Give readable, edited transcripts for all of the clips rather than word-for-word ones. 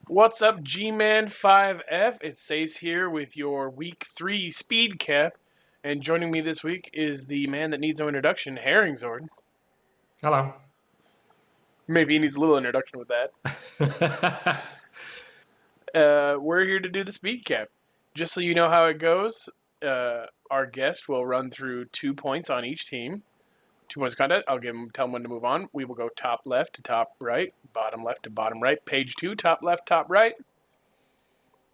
What's up, Gman 5F? It's Sace here with your Week 3 Speed Cap. And joining me this week is the man that needs no introduction, Harringzord. Hello. Maybe he needs a little introduction with that. We're here to do the Speed Cap. Just so you know how it goes, our guest will run through 2 points on each team. 2 points of content. I'll tell him when to move on. We will go top left to top right, bottom left to bottom right, page 2, top left, top right.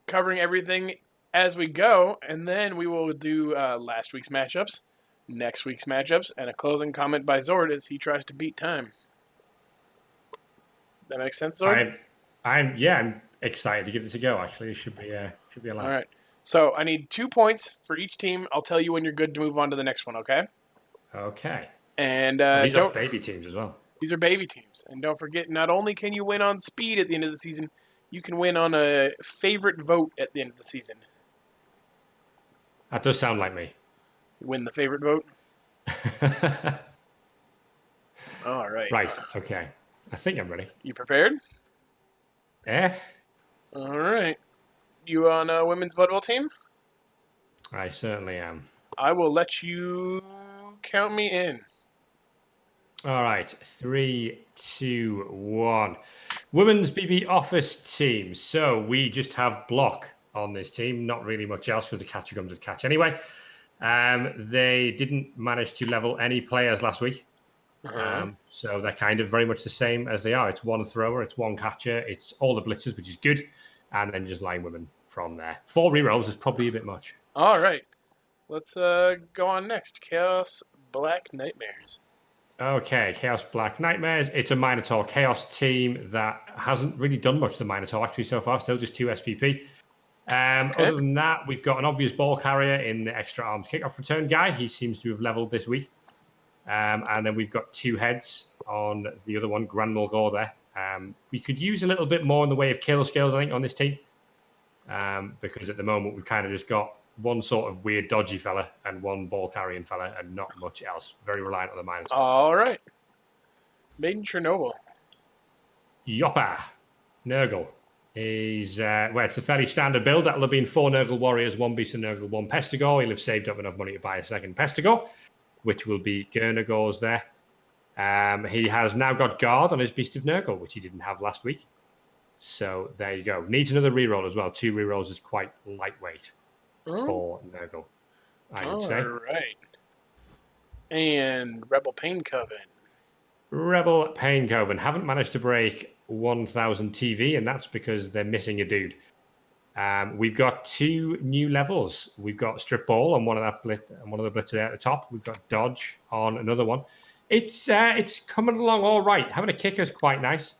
Covering everything as we go, and then we will do last week's matchups, next week's matchups, and a closing comment by Zord as he tries to beat time. That makes sense, Zord? I'm excited to give this a go. Actually, it should be a laugh. All right. So I need 2 points for each team. I'll tell you when you're good to move on to the next one. Okay? Okay. And these are baby teams as well. These are baby teams, and don't forget, not only can you win on speed at the end of the season, you can win on a favorite vote at the end of the season. That does sound like me. Win the favorite vote. All right. Right. Okay. I think I'm ready. You prepared? Yeah. All right. You on a women's volleyball team? I certainly am. I will let you count me in. All right. 3, 2, 1. Women's BB office team. So we just have block on this team. Not really much else because the catcher comes with catch anyway. They didn't manage to level any players last week. So they're kind of very much the same as they are. It's one thrower, it's one catcher, it's all the blitzers, which is good, and then just line women from there. 4 rerolls is probably a bit much. All right. Let's go on next. Chaos Black Nightmares. Okay, Chaos Black Nightmares. It's a Minotaur Chaos team that hasn't really done much to Minotaur actually so far, still just 2 SPP. Other than that, we've got an obvious ball carrier in the extra arms kickoff return guy. He seems to have leveled this week. And then we've got 2 heads on the other one, Grand Mulgore there. We could use a little bit more in the way of kill skills, I think, on this team. Because at the moment, we've kind of just got one sort of weird, dodgy fella and one ball carrying fella and not much else. Very reliant on the Minotaur. All right. Maiden Chernobyl. Yoppa. Nurgle. He's, it's a fairly standard build. That'll have been 4 Nurgle Warriors, 1 Beast of Nurgle, 1 Pestigore. He'll have saved up enough money to buy a second Pestigore, which will be Gernagor's there. He has now got Guard on his Beast of Nurgle, which he didn't have last week. So there you go. Needs another reroll as well. 2 rerolls is quite lightweight for Nurgle, I would say. All right. And Rebel Pain Coven. Rebel Pain Coven haven't managed to break 1,000 TV, and that's because they're missing a dude. We've got 2 new levels. We've got Strip Ball on one of the blitzers at the top. We've got Dodge on another one. It's coming along all right. Having a kicker is quite nice.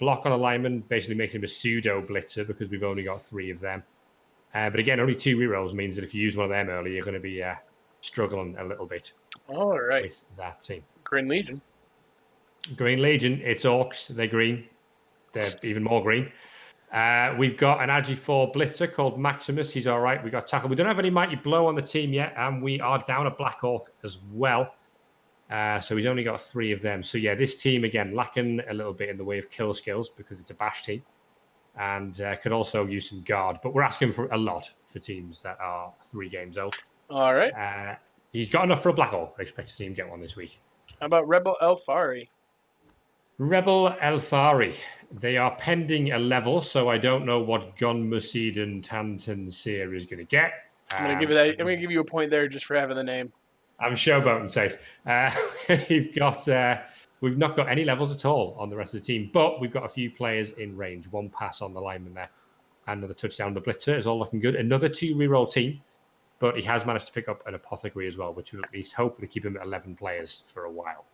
Block on a lineman basically makes him a pseudo blitzer because we've only got 3 of them. But again, only 2 rerolls means that if you use one of them early, you're going to be struggling a little bit. All right. With that team. Green Legion. Green Legion. It's Orcs. They're green. They're even more green. We've got an Agi4 blitzer called Maximus. He's all right. We got tackle. We don't have any Mighty Blow on the team yet, and we are down a Black Orc as well. So he's only got 3 of them. So yeah, this team again lacking a little bit in the way of kill skills because it's a bash team, and could also use some guard. But we're asking for a lot for teams that are 3 games old. All right. He's got enough for a Black Orc. I expect to see him get one this week. How about Rebel Elfari? Rebel Elfari. They are pending a level, so I don't know what Gun Musid and Tantan Seer is going to get. I'm going to give you a point there just for having the name. I'm showboating safe. We've not got any levels at all on the rest of the team, but we've got a few players in range. 1 pass on the lineman there, another touchdown. The blitzer is all looking good. Another 2 reroll team, but he has managed to pick up an apothecary as well, which will at least hopefully keep him at 11 players for a while.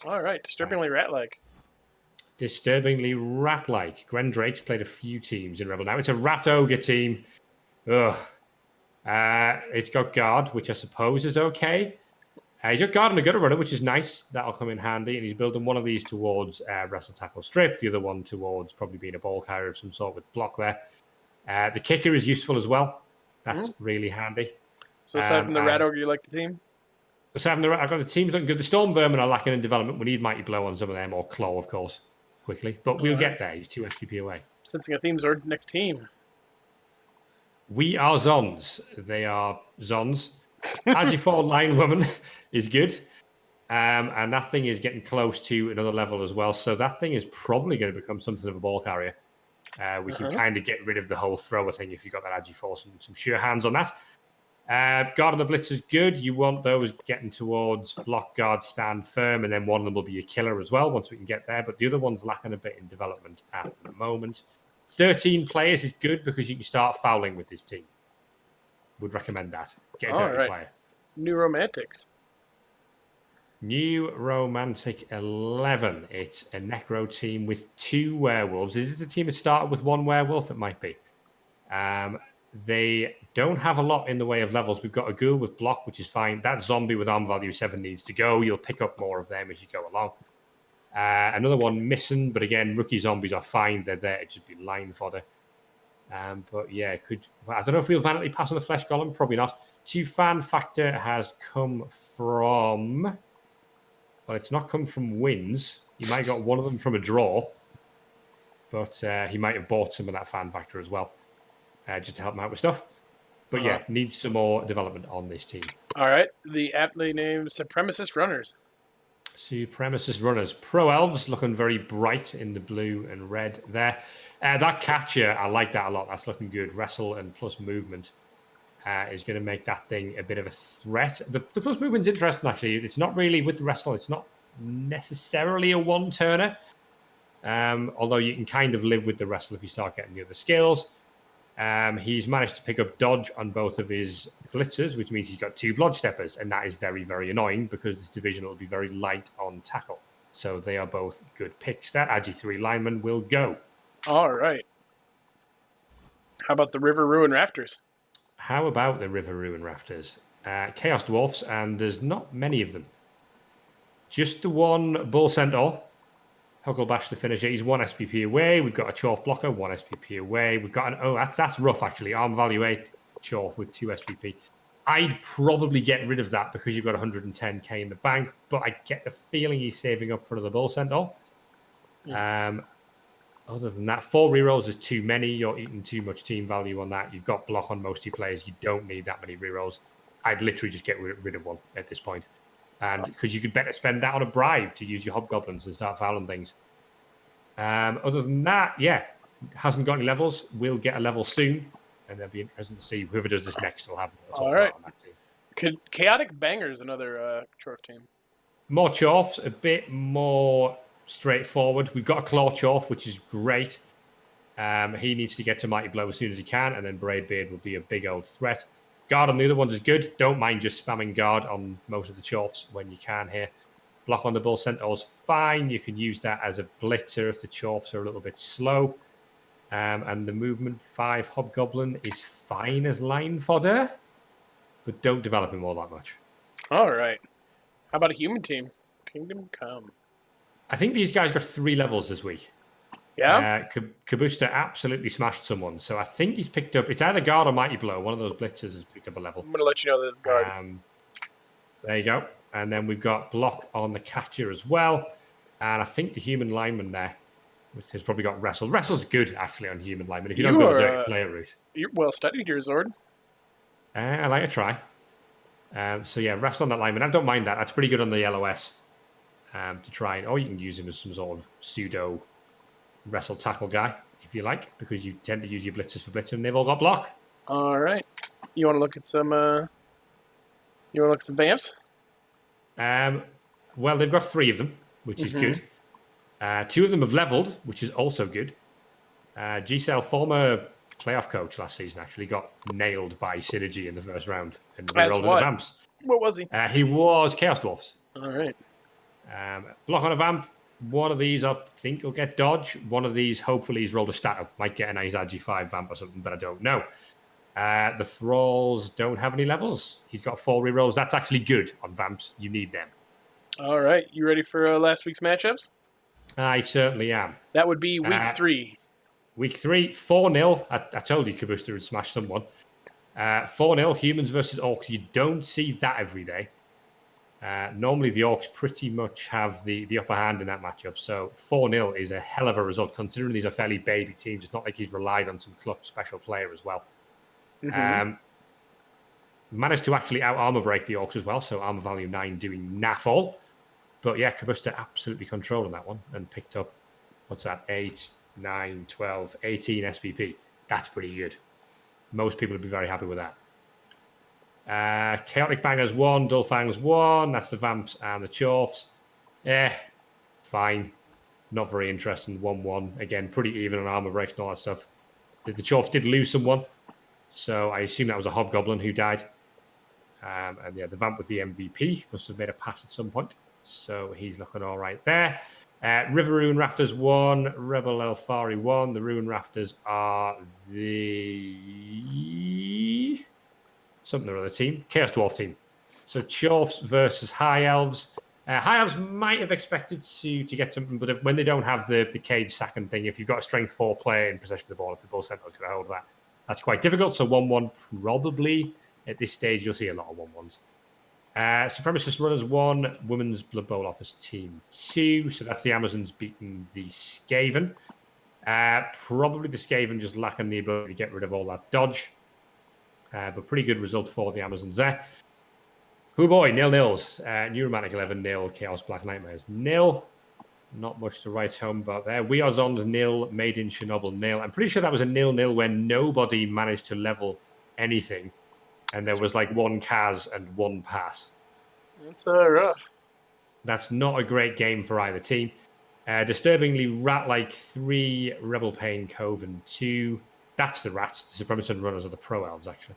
All right, disturbingly rat-like. Disturbingly rat-like. Gren Drake's played a few teams in Rebel now. It's a rat ogre team. Ugh. It's got guard, which I suppose is okay. He's got guard and a gutter runner, which is nice. That'll come in handy. And he's building one of these towards wrestle, tackle, strip. The other one towards probably being a ball carrier of some sort with block there. The kicker is useful as well. That's really handy. So aside from the rat ogre, you like the team? Aside from I've got the teams looking good. The storm vermin are lacking in development. We need Mighty Blow on some of them, or claw, of course. quickly. But we'll get there. He's 2 SPP away. Sensing a theme, Zord. Next team. We are Zons. They are Zons. Agi4 Line Woman is good. And that thing is getting close to another level as well. So that thing is probably going to become something of a ball carrier. We can kind of get rid of the whole thrower thing if you've got that Agi4, some sure hands on that. Guard on the blitz is good. You want those getting towards block, guard, stand firm, and then one of them will be a killer as well once we can get there. But the other one's lacking a bit in development at the moment. 13 players is good because you can start fouling with this team. Would recommend that. Get a dirty player. New Romantics. New Romantic 11. It's a Necro team with 2 werewolves. Is it a team that started with 1 werewolf? It might be. They don't have a lot in the way of levels. We've got a ghoul with block, which is fine. That zombie with armor value 7 needs to go. You'll pick up more of them as you go along. Another one missing, but again, rookie zombies are fine. They're there to just be line fodder. But yeah, I don't know if we'll vanity pass on the flesh golem. Probably not. 2 fan factor has come from... Well, it's not come from wins. He might have got one of them from a draw. But he might have bought some of that fan factor as well. Just to help him out with stuff. But yeah, needs some more development on this team. All right. The aptly named Supremacist Runners. Supremacist Runners. Pro Elves looking very bright in the blue and red there. That catcher, I like that a lot. That's looking good. Wrestle and plus movement is going to make that thing a bit of a threat. The plus movement's interesting, actually. It's not really with the wrestle. It's not necessarily a one-turner. Although you can kind of live with the wrestle if you start getting the other skills. He's managed to pick up dodge on both of his blitzers, which means he's got 2 blood steppers, and that is very, very annoying because this division will be very light on tackle. So they are both good picks. That Agi3 lineman will go. All right. How about the River Ruin Rafters? How about the River Ruin Rafters? Chaos Dwarfs, and there's not many of them. Just the one Bull Centaur. Hucklebash the finisher. He's 1 SPP away. We've got a Chorf blocker, 1 SPP away. We've got that's rough actually. Arm value 8, Chorf with 2 SPP. I'd probably get rid of that because you've got 110k in the bank, but I get the feeling he's saving up for the Bull Centaur. Other than that, 4 rerolls is too many. You're eating too much team value on that. You've got block on most of your players. You don't need that many rerolls. I'd literally just get rid of one at this point. And because you could better spend that on a bribe to use your hobgoblins and start fouling things. Other than that, yeah, hasn't got any levels. We'll get a level soon, and it'll be interesting to see whoever does this next will have. All right. On that team. Chaotic Bangers, another Chorf team. More Chorfs, a bit more straightforward. We've got a Claw Chorf, which is great. He needs to get to Mighty Blow as soon as he can, and then Braidbeard will be a big old threat. Guard on the other ones is good. Don't mind just spamming guard on most of the Chorfs when you can here. Block on the Bull Centaur's fine. You can use that as a blitzer if the Chorfs are a little bit slow. And the movement 5 Hobgoblin is fine as line fodder, but don't develop him all that much. All right. How about a human team? Kingdom Come. I think these guys got 3 levels this week. Yeah. Kabusta absolutely smashed someone. So I think he's picked up... It's either guard or Mighty Blow. One of those blitzers has picked up a level. I'm going to let you know that it's guard. There you go. And then we've got block on the catcher as well. And I think the human lineman there, which has probably got wrestle. Wrestle's good, actually, on human lineman. If you don't go the direct player route. You're well studied here, Zord. I like to try. So yeah, wrestle on that lineman. I don't mind that. That's pretty good on the LOS to try. Or you can use him as some sort of pseudo wrestle tackle guy, if you like, because you tend to use your blitzers for blitzing, and they've all got block. All right. You want to look at some vamps? Well, they've got 3 of them, which is good. 2 of them have leveled, which is also good. G-Cell, former playoff coach last season, actually got nailed by Synergy in the first round. And they rolled in the vamps. What was he? He was Chaos Dwarfs. All right. Block on a vamp. One of these, I think, will get dodge. One of these, hopefully, he's rolled a stat up. Might get a nice Agi5 vamp or something, but I don't know. The Thralls don't have any levels. He's got 4 rerolls. That's actually good on vamps. You need them. All right. You ready for last week's matchups? I certainly am. That would be week 3. Week 3, 4-0. I told you Kabusta would smash someone. 4-0, humans versus orcs. You don't see that every day. Normally, the Orcs pretty much have the upper hand in that matchup. So 4-0 is a hell of a result, considering these are fairly baby teams. It's not like he's relied on some clutch special player as well. Mm-hmm. Managed to actually out-armor break the Orcs as well. So armor value 9 doing naff all. But yeah, Kabusta absolutely controlling that one and picked up, what's that, 8, 9, 12, 18 SPP. That's pretty good. Most people would be very happy with that. Chaotic Bangers 1, Dullfangs 1. That's the Vamps and the Chorfs. Fine. Not very interesting. 1-1. Again, pretty even on armor breaks and all that stuff. The Chorfs did lose someone. So I assume that was a Hobgoblin who died. And yeah, the Vamp with the MVP must have made a pass at some point. So he's looking all right there. River Ruin Rafters 1, Rebel Elfari 1. The Ruin Rafters are the something or other team, Chaos Dwarf team. So Chorfs versus High Elves. High Elves might have expected to get something, but when they don't have the cage sacking thing, if you've got a strength 4 player in possession of the ball, if the Bull Centaur's going to hold that, that's quite difficult. So 1-1 probably. At this stage, you'll see a lot of 1-1s. Supremacist Runners 1, Women's Blood Bowl Office Team 2. So that's the Amazons beating the Skaven. Probably the Skaven just lacking the ability to get rid of all that dodge. But pretty good result for the Amazons there. Oh boy, 0-0s. New Romantic 11 0, Chaos Black Nightmares 0. Not much to write home about there. We Are Zons 0, Made in Chernobyl 0. I'm pretty sure that was a 0-0 when nobody managed to level anything. And there was like 1 Kaz and 1 pass. That's rough. That's not a great game for either team. Disturbingly, Rat-like 3, Rebel Pain Coven 2. That's the Rats. The Supremacist Runners are the Pro Elves, actually.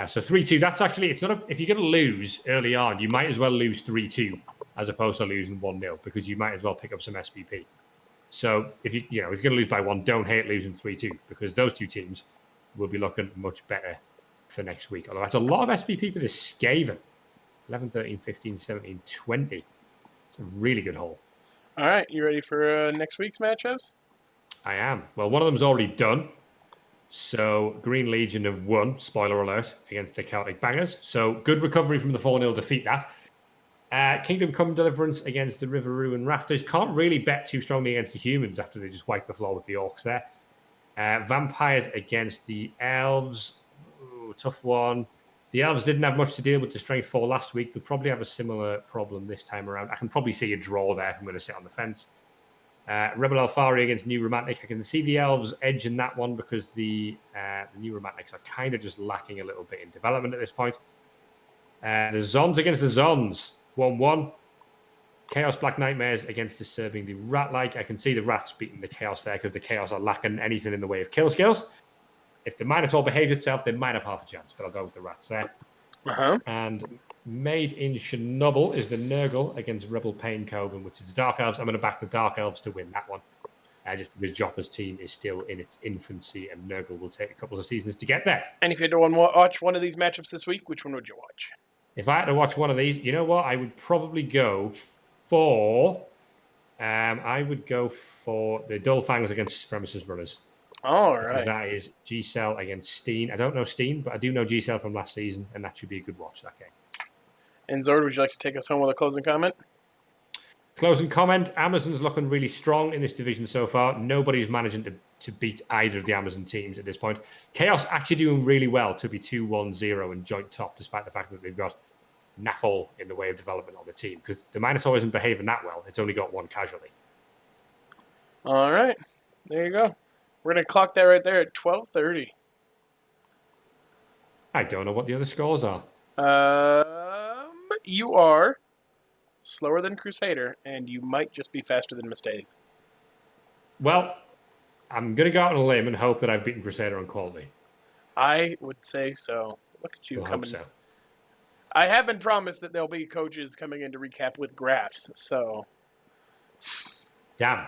So 3-2, that's actually, it's not if you're going to lose early on, you might as well lose 3-2 as opposed to losing 1-0 because you might as well pick up some SPP. So if if you're going to lose by 1, don't hate losing 3-2 because those two teams will be looking much better for next week. Although that's a lot of SPP for the Skaven. 11, 13, 15, 17, 20. It's a really good haul. All right, you ready for next week's matchups? I am. Well, one of them's already done. So Green Legion have won, spoiler alert, against the Chaotic Bangers. So good recovery from the 4-0 defeat that. Kingdom Come Deliverance against the River Ruin Rafters. Can't really bet too strongly against the humans after they just wiped the floor with the Orcs there. Vampires against the Elves. Ooh, tough one. The Elves didn't have much to deal with the Strength 4 last week. They'll probably have a similar problem this time around. I can probably see a draw there if I'm going to sit on the fence. Rebel Alfari against New Romantic. I can see the Elves edge in that one because the New Romantics are kind of just lacking a little bit in development at this point. The Zons against the Zons. 1-1. Chaos Black Nightmares against Disturbingly Rat-like. I can see the Rats beating the Chaos there because the Chaos are lacking anything in the way of kill skills. If the Minotaur behaves itself, they might have half a chance, but I'll go with the Rats there. And Made in Chernobyl is the Nurgle against Rebel Pain Coven, which is the Dark Elves. I'm going to back the Dark Elves to win that one. Just because Joppa's team is still in its infancy and Nurgle will take a couple of seasons to get there. And if you had to watch one of these matchups this week, which one would you watch? If I had to watch one of these, you know what? I would probably go for... I would go for the Dullfangs against Supremacist Runners. All right. Because that is G-Cell against Steen. I don't know Steen, but I do know G-Cell from last season, and that should be a good watch, that game. And Zord, would you like to take us home with a closing comment? Closing comment, Amazon's looking really strong in this division so far. Nobody's managing to beat either of the Amazon teams at this point. Chaos actually doing really well to be 2-1-0 and joint top, despite the fact that they've got naffle in the way of development on the team, because the Minotaur isn't behaving that well. It's only got 1 casualty. All right. There you go. We're going to clock that right there at 12:30. I don't know what the other scores are. You are slower than Crusader, and you might just be faster than Mistakes. Well, I'm going to go out on a limb and hope that I've beaten Crusader on quality. I would say so. Look at you coming. Hope so. I have been promised that there'll be coaches coming in to recap with graphs, so... Damn.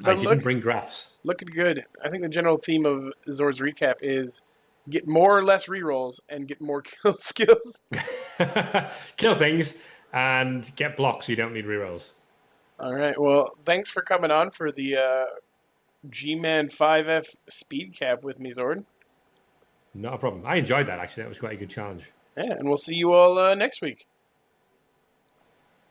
But I didn't bring graphs. Looking good. I think the general theme of Zord's recap is get more or less rerolls and get more kill skills. Kill things and get blocks so you don't need rerolls. All right. Well, thanks for coming on for the Gman 5F speed cap with me, Zord. Not a problem. I enjoyed that, actually. That was quite a good challenge. Yeah, and we'll see you all next week.